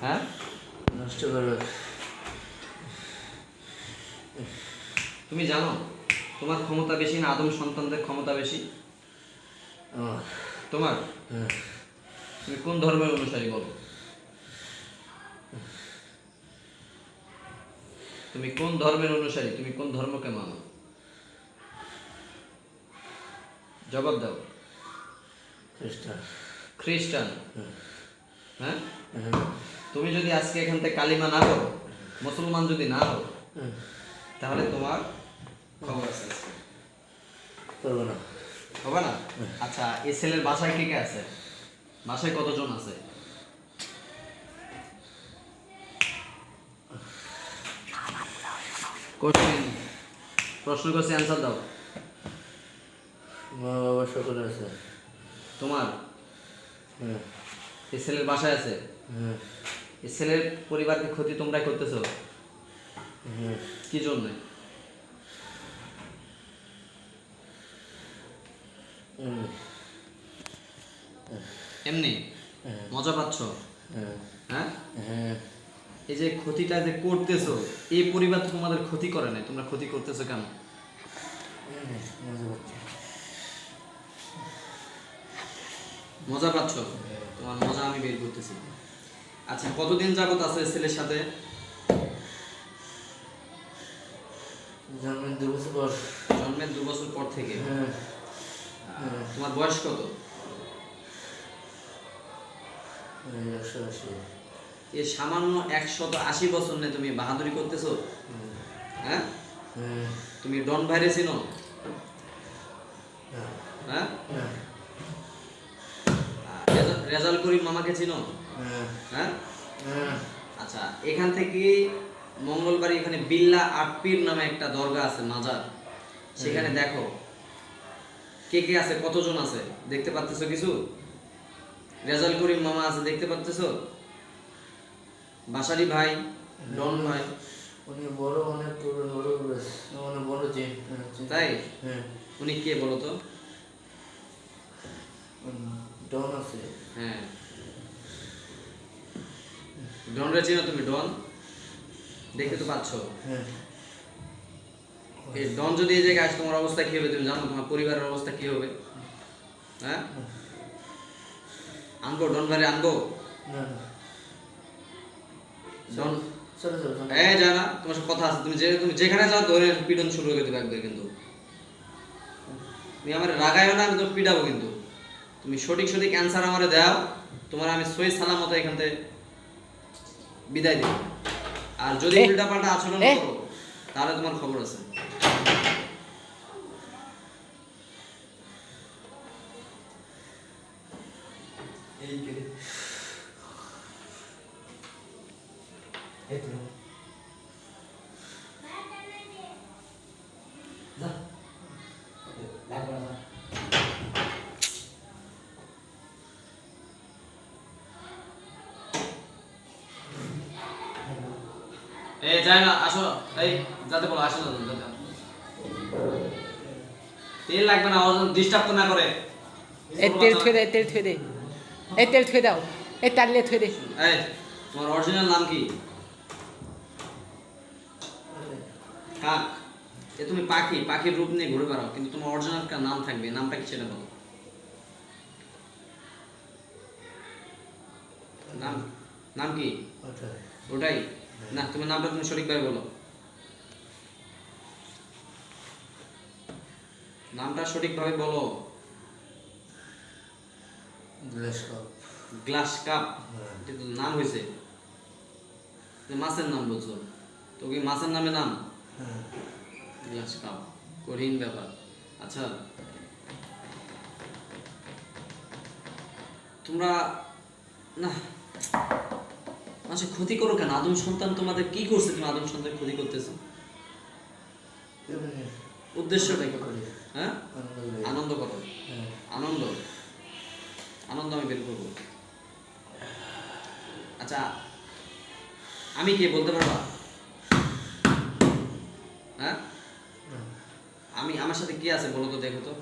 হ্যাঁ নষ্ট করবে। তুমি জানো তোমার ক্ষমতা বেশি না আদম সন্তানদের ক্ষমতা বেশি? আমার তোমার? হ্যাঁ তুমি কোন ধর্মের অনুসারী বলো? তুমি কোন ধর্মের অনুসারী? তুমি কোন ধর্মকে মানো? জবাব দাও। খ্রিস্টান। খ্রিস্টান? হ্যাঁ। হ্যাঁ তুমি যদি আজকে এখান থেকে কালিমা না করো, মুসলমান যদি না হও, হ্যাঁ তাহলে তোমার খবর আছে আজকে। করবো না। হবে না? আচ্ছা, এই ছেলের বাসায় কে কে আছে? বাসায় কতজন আছে? কোশ্চেন, প্রশ্ন করছি, অ্যান্সার দাও। মা বাবা সকলে আছে। তোমার? হ্যাঁ এই ছেলের বাসায় আছে? হ্যাঁ এই ছেলের পরিবারকে ক্ষতি তোমরাই করতেছো, হ্যাঁ কি জন্য? এমনি হ্যাঁ মজা পাচ্ছ? হ্যাঁ হ্যাঁ। হ্যাঁ এই যে ক্ষতিটা যে করতেছো, এই পরিবার তো তোমাদের ক্ষতি করে নাই, তোমরা ক্ষতি করতেছো কেন? মজা করছে। মজা পাচ্ছ? তোমার মজা আমি বের করতেছি। আচ্ছা, কতদিন যাবত আছে ছেলের সাথে? জন্মের 2 বছর পর। জন্মের 2 বছর পর থেকে। হ্যাঁ তোমার বয়স কত? 180। এই সামান্য 180 বছর নিয়ে তুমি বাহাদুরি করতেছো? হ্যাঁ। হ্যাঁ তুমি ডন ভাইরে চিনো? হ্যাঁ। হ্যাঁ রেজাল করিম মামাকে চিনো? হ্যাঁ হ্যাঁ। হ্যাঁ আচ্ছা, এখান থেকে মঙ্গলবাড়ি এখানে বিল্লা আটপীর নামে একটা দরগা আছে, মাজার। সেখানে দেখো কে কে আছে, কতজন আছে, দেখতে পাচ্তেছো কিছু? রেজাল করিম মামা আছে, দেখতে পাচ্তেছো? বাসারি ভাই, ডন ভাই। উনি বড়, অনেক বড় অনেক বড় যে। তাই? হ্যাঁ উনি কে বলো তো? ডন আছে। হ্যাঁ, ডন রে চিনো তুমি? ডন দেখতে তো পাচ্ছ। হ্যাঁ এই ডন যদি এই জায়গায় আসে তোমার অবস্থা কি হবে তুমি জানো? তোমার পরিবারের অবস্থা কি হবে? হ্যাঁ। আনবো ডন ভাইরে, আনবো? না না ডন চলো চলো যায় না, তোমার সাথে কথা আছে। তুমি যেখানে যাও ধরে পিটন শুরু করে দেবে একবার, কিন্তু তুমি আমার রাগাইও না, আমি তো পিটাবো কিন্তু। তুমি সঠিক সঠিক অ্যান্সার আমারে দাও, তোমার আমি সই সালামত এখান থেকে বিদায় দিই। আর যদি উল্টা পাল্টা আচরণ করো তাহলে তোমার খবর আছে। এই কে? এই তো যা লাগবে না। এই যায় না, আসো। এই যাতে বলো, আসো যাতে। তেল লাগবে না, ডিস্টার্ব তো না করে। এই তেল থুয়ে দে, তেল থুয়ে দে, এই তেল থুয়ে দাও, এই তালিয়ে থুয়ে দে। এই তোমার অরিজিনাল নাম কি? কাক? এ তুমি পাখি, পাখির রূপ নিয়ে ঘুরে বেড়াও, কিন্তু তোমার অরিজিনাল একটা নাম থাকবে। নামটা কি সেটা বলো। নাম নাম কি? ওটাই না, তুমি নামটা তুমি সঠিকভাবে বলো। নামটা সঠিকভাবে বলো। Glass cup? এটা তো নাম হয়েছে, মাছের নাম বলছো তো, কি মাছের নামে নাম? গ্লাস কাপ, কঠিন ব্যাপার। আচ্ছা, তোমরা না মানুষের ক্ষতি করো কেন? আদম সন্তান তোমাদের কি করছে? তুমি আদম সন্তানের ক্ষতি করতেছো, উদ্দেশ্যটা কি? হ্যাঁ, আনন্দ করো। আনন্দ, আনন্দ আমি বের করবো। আচ্ছা, আমি কে বলতে পারবা? হ্যাঁ, আমি, আমার সাথে কি আছে বলো তো, দেখো তো।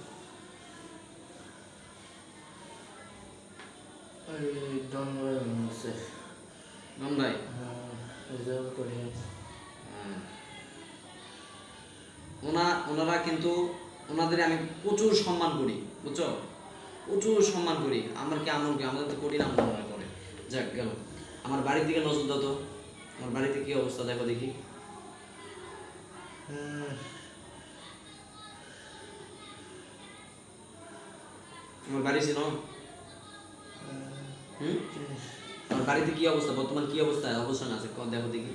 ডন আছে। মামুন ভাই রিজার্ভ করি। হ্যাঁ। ওনারা কিন্তু ওনাদের আমি প্রচুর সম্মান করি, বুঝছো, প্রচুর সম্মান করি। আমার কি আমল কি আমাদের তো করি না, মনে করে। যাক গেল, আমার বাড়ির দিকে নজর দাও তো, আমার বাড়িতে কি অবস্থা দেখো দেখি। আমার বাড়ি ছিল আমার বাড়িতে কি অবস্থা, বর্তমান কি অবস্থা অবস্থান আছে দেখো দেখি।